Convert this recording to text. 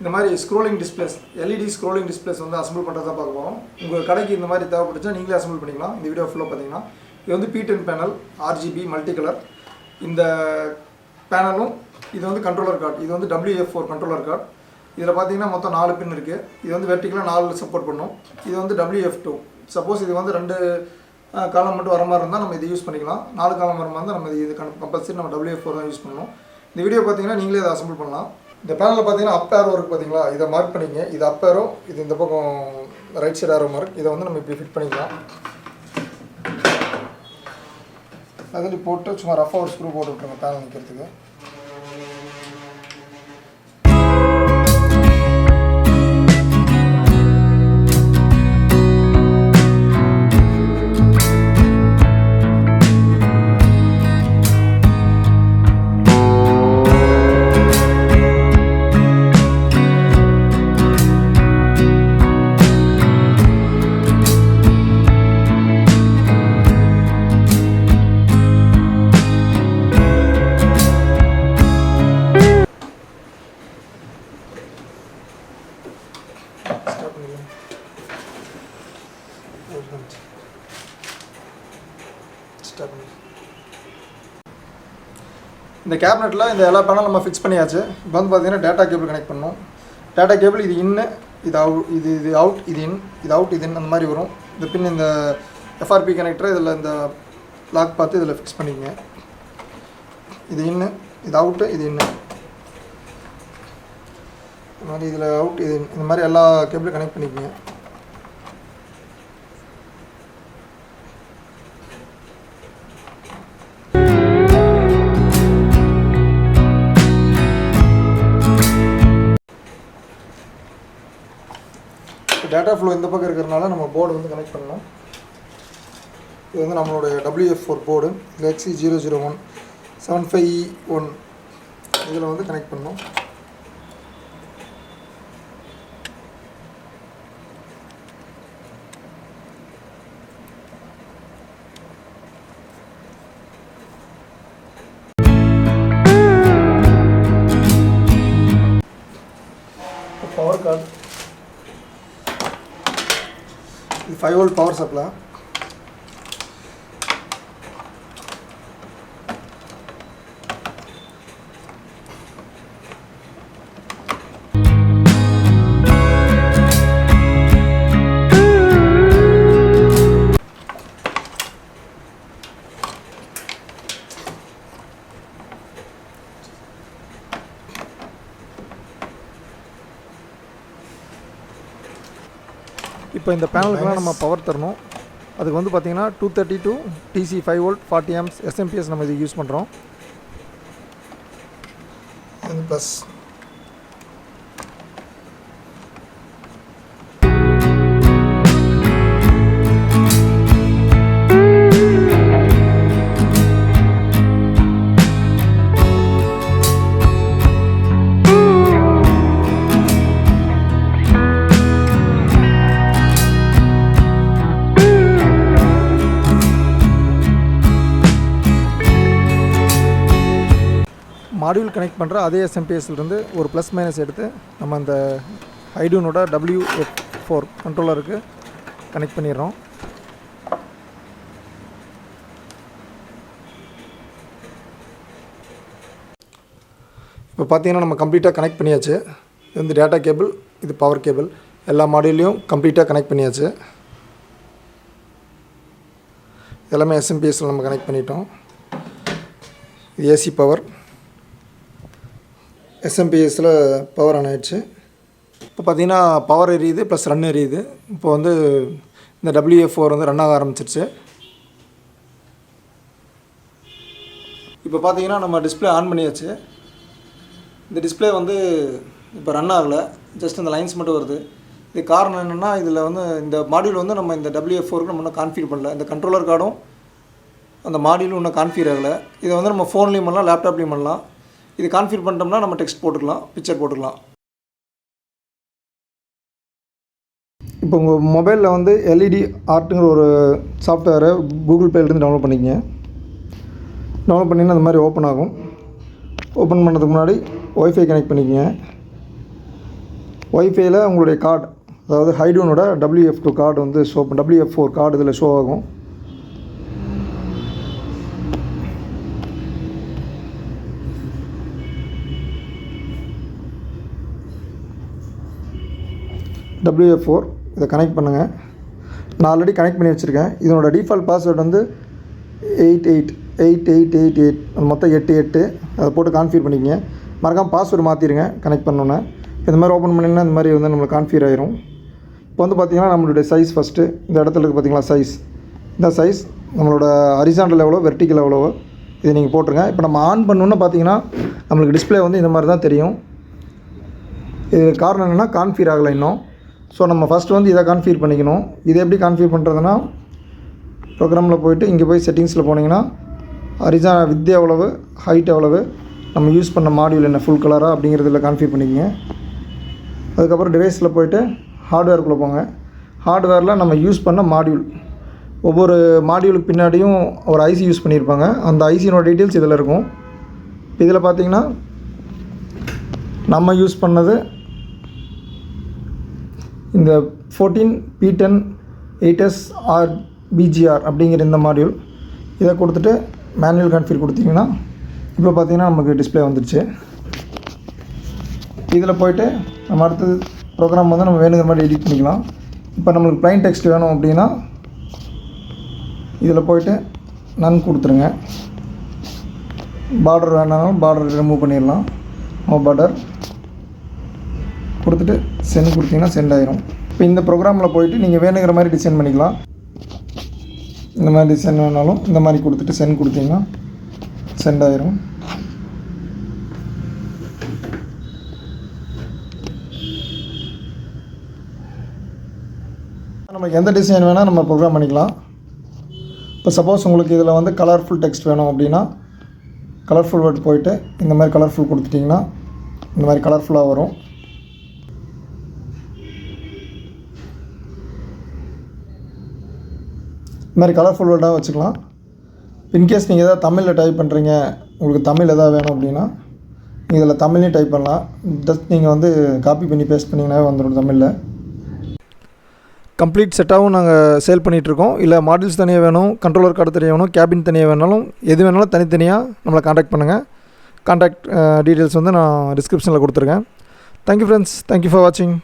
இந்த மாதிரி scrolling displays LED scrolling displays வந்து அசம்பிள் பண்ணுறதா பார்க்க போகிறோம். உங்கள் கடைக்கு இந்த மாதிரி தேவைப்பட்டுச்சா நீங்களே அசம்பிள் பண்ணிக்கலாம். இந்த வீடியோ ஃபுல்லாக பார்த்தீங்கன்னா இது வந்து P10 panel RGB multi colour. இந்த பேனலும் இது வந்து கண்ட்ரோலர் கார்டு. இது வந்து WF4 கண்ட்ரோலர் கார்டு. இதில் பார்த்தீங்கன்னா மொத்தம் 4 பின் இருக்குது. இது வந்து வெர்டிக்கலாக 4 சப்போர்ட் பண்ணும். இது வந்து WF2. சப்போஸ் இது வந்து 2 காலம் மட்டும் வர மாதிரி இருந்தால் நம்ம இதை யூஸ் பண்ணிக்கலாம். 4 காலம் வர மாதிரி இருந்தால் நம்ம இது கம்பல்சரி நம்ம WF4 தான் யூஸ் பண்ணணும். இந்த வீடியோ பார்த்தீங்கன்னா நீங்களே இதை அசம்பிள் பண்ணலாம். இந்த பேனலில் பார்த்தீங்கன்னா அப் ஏரோ இருக்குது பார்த்தீங்களா, இதை மார்க் பண்ணிங்க. இது அப் ஏரோ, இது இந்த பக்கம் ரைட் சைடு ஏரோ மார்க். இதை வந்து நம்ம இப்படி ஃபிட் பண்ணிக்கலாம். அதில் போட்டு சும்மா ரஃபாக ஒரு ஸ்க்ரூ போட்டு விட்ருங்க பேனல் நிற்கிறதுக்கு. இந்த கேபினெட்டில் இந்த எல்லா பேனலும் நம்ம ஃபிக்ஸ் பண்ணியாச்சு. இப்போ வந்து பார்த்தீங்கன்னா டேட்டா கேபிள் கனெக்ட் பண்ணணும். டேட்டா கேபிள் இது இன்னு, இது அவுட், இது அவுட், இது இன், இது அவுட், இது இன், அந்த மாதிரி வரும். இந்த பின் இந்த FRP கனெக்டர் இதில் இந்த லாக் பார்த்து இதில் ஃபிக்ஸ் பண்ணிக்கங்க. இது இன்னு, இது அவுட்டு, இது இன்னு, இந்த மாதிரி இதில் அவுட், இது இந்த மாதிரி எல்லா கேபிளும் கனெக்ட் பண்ணிக்கங்க. டேட்டா ஃப்ளோ இந்த பக்கம் இருக்கிறதுனால நம்ம போர்டு வந்து கனெக்ட் பண்ணணும். இது வந்து நம்மளோட WF4 போர்டு. இது XC001 75E1 இதில் வந்து கனெக்ட் பண்ணணும். பவர் கார்டு, இது 5 வோல்ட் பவர் சப்ளை. இப்போ இந்த பேனலுக்குலாம் நம்ம பவர் தரணும். அதுக்கு வந்து பார்த்திங்கன்னா 232 DC 5 வோல்ட் 40 amps SMPS நம்ம இது யூஸ் பண்ணுறோம். ப்ளஸ் மாடியூல் கனெக்ட் பண்ணுற அதே SMPSலேருந்து ஒரு ப்ளஸ் மைனஸ் எடுத்து நம்ம அந்த ஹைடூனோட WF4 கண்ட்ரோலருக்கு கனெக்ட் பண்ணிடுறோம். இப்போ பார்த்தீங்கன்னா நம்ம கம்ப்ளீட்டாக கனெக்ட் பண்ணியாச்சு. இது வந்து டேட்டா கேபிள், இது பவர் கேபிள், எல்லா மாடியூலையும் கம்ப்ளீட்டாக கனெக்ட் பண்ணியாச்சு. எல்லாமே SMPSல நம்ம கனெக்ட் பண்ணிட்டோம். இது AC பவர், SMPSல பவர் ஆன் ஆகிடுச்சு. இப்போ பார்த்திங்கன்னா பவர் எரியுது ப்ளஸ் ரன் எரியுது. இப்போ வந்து இந்த WF4 வந்து ரன் ஆக ஆரம்பிச்சிருச்சு. இப்போ பார்த்திங்கன்னா நம்ம டிஸ்பிளே ஆன் பண்ணியாச்சு. இந்த டிஸ்பிளே வந்து இப்போ ரன் ஆகலை, ஜஸ்ட் இந்த லைன்ஸ் மட்டும் வருது. இது காரணம் என்னென்னா, இதில் வந்து இந்த மாடியூல் வந்து நம்ம இந்த WF4க்கு நம்ம இன்னும் கான்ஃபிகர் பண்ணல. இந்த கண்ட்ரோலர் கார்டும் அந்த மாடியூலும் இன்னும் கான்ஃபிகர் ஆகலை. இதை வந்து நம்ம ஃபோன்லேயும் பண்ணலாம், லேப்டாப்லேயும் பண்ணலாம். இது கான்ஃபிகர் பண்ணிட்டோம்னா நம்ம டெக்ஸ்ட் போட்டுக்கலாம், பிக்சர் போட்டுக்கலாம். இப்போ உங்கள் மொபைலில் வந்து LED ஆர்ட்டுங்கிற ஒரு சாஃப்ட்வேரை கூகுள் ப்ளேலேருந்து டவுன்லோட் பண்ணிக்கங்க. டவுன்லோட் பண்ணிங்கன்னா அந்த மாதிரி ஓப்பன் ஆகும். ஓப்பன் பண்ணுறதுக்கு முன்னாடி ஒய்ஃபை கனெக்ட் பண்ணிக்கங்க. ஒய்ஃபைல உங்களுடைய கார்டு, அதாவது ஹைடூனோட WF2 கார்டு வந்து WF4 கார்டு இதில் ஷோ ஆகும். WF4 இதை கனெக்ட் பண்ணுங்கள். நான் ஆல்ரெடி கனெக்ட் பண்ணி வச்சுருக்கேன். இதனோட டிஃபால்ட் பாஸ்வேர்டு வந்து 888888, மொத்தம் 88. அதை போட்டு கான்ஃபிகர் பண்ணிக்கங்க. மறக்காமல் பாஸ்வேர்டு மாற்றிடுங்க கனெக்ட் பண்ணோன்னே. இந்த மாதிரி ஓப்பன் பண்ணிங்கன்னா இந்த மாதிரி வந்து நம்மளுக்கு கான்ஃபிகர் ஆயிரும். இப்போ வந்து பார்த்திங்கன்னா நம்மளுடைய சைஸ் ஃபஸ்ட்டு இந்த இடத்துல இருக்குது பார்த்திங்களா சைஸ். இந்த சைஸ் நம்மளோட ஹரிசாண்டல் எவ்வளோ, வெர்டிக்கல் எவ்வளோ இதை நீங்கள் போட்டுருங்க. இப்போ நம்ம ஆன் பண்ணணுன்னு பார்த்திங்கன்னா நம்மளுக்கு டிஸ்பிளே வந்து இந்த மாதிரி தான் தெரியும். இது காரணம் என்னென்னா கான்ஃபிகர் ஆகலை இன்னும். ஸோ நம்ம ஃபஸ்ட்டு வந்து இதை கான்ஃபிகர் பண்ணிக்கணும். இதை எப்படி கான்ஃபிகர் பண்ணுறதுனா, ப்ரோக்ராமில் போய்ட்டு இங்கே போய் செட்டிங்ஸில் போனீங்கன்னா வித் எவ்வளவு, ஹைட் எவ்வளவு, நம்ம யூஸ் பண்ண மாடியூல் என்ன ஃபுல் கலராக அப்படிங்கிறதுல கான்ஃபிகர் பண்ணிக்கங்க. அதுக்கப்புறம் டிவைஸில் போய்ட்டு ஹார்ட்வேருக்குள்ளே போங்க. ஹார்ட்வேரில் நம்ம யூஸ் பண்ண மாடியூல், ஒவ்வொரு மாடியூலுக்கு பின்னாடியும் ஒரு ஐசி யூஸ் பண்ணியிருப்பாங்க. அந்த ஐசியோட டீட்டெயில்ஸ் இதில் இருக்கும். இதில் பார்த்திங்கன்னா நம்ம யூஸ் பண்ணது இந்த 14P10 8S BGR அப்படிங்கிற இந்த மாடியூல். இதை கொடுத்துட்டு மேனுவல் கான்ஃபிகர் கொடுத்தீங்கன்னா இப்போ பார்த்திங்கன்னா நமக்கு டிஸ்பிளே வந்துடுச்சு. இதில் போய்ட்டு நம்ம அடுத்தது ப்ரோக்ராம் வந்து நம்ம வேணுங்கிற மாதிரி எடிட் பண்ணிக்கலாம். இப்போ நம்மளுக்கு ப்ளைன் டெக்ஸ்ட் வேணும் அப்படின்னா இதில் போய்ட்டு நன் கொடுத்துருங்க. பார்டர் வேணாலும் பார்டர் ரிமூவ் பண்ணிடலாம். நோ பார்டர் கொடுத்துட்டு சென்ட் கொடுத்தீங்கன்னா சென்ட் ஆயிரும். இப்போ இந்த ப்ரோக்ராமில் போய்ட்டு நீங்கள் வேணுங்கிற மாதிரி டிசைன் பண்ணிக்கலாம். இந்த மாதிரி டிசைன் வேணாலும் இந்த மாதிரி கொடுத்துட்டு சென்ட் கொடுத்தீங்கன்னா சென்ட் ஆயிரும். நமக்கு எந்த டிசைன் வேணால் நம்ம ப்ரோக்ராம் பண்ணிக்கலாம். இப்போ சப்போஸ் உங்களுக்கு இதில் வந்து கலர்ஃபுல் டெக்ஸ்ட் வேணும் அப்படின்னா கலர்ஃபுல் வேர்ட் போய்ட்டு இந்த மாதிரி கலர்ஃபுல் கொடுத்துட்டிங்கன்னா இந்த மாதிரி கலர்ஃபுல்லாக வரும். இந்த மாதிரி கலர்ஃபுல் வேர்டாக வச்சுக்கலாம். இன்கேஸ் நீங்கள் எதாவது தமிழில் டைப் பண்ணுறீங்க, உங்களுக்கு தமிழ் எதாவது வேணும் அப்படின்னா இதில் தமிழ்லையும் டைப் பண்ணலாம். ஜஸ்ட் நீங்கள் வந்து காப்பி பண்ணி பேஸ்ட் பண்ணிங்கன்னாவே வந்துடும் தமிழில். கம்ப்ளீட் செட்டாகவும் நாங்கள் சேல் பண்ணிகிட்ருக்கோம். இல்லை மாடல்ஸ் தனியாக வேணும், கண்ட்ரோலர் கார்டு தனியாக வேணும், கேபின் தனியாக வேணாலும் எது வேணாலும் தனித்தனியாக நம்மளை காண்டாக்ட் பண்ணுங்கள். காண்டாக்ட் டீட்டெயில்ஸ் வந்து நான் டிஸ்கிரிப்ஷனில் கொடுத்துருக்கேன். தேங்க்யூ ஃப்ரெண்ட்ஸ், தேங்க்யூ ஃபார் வாட்சிங்.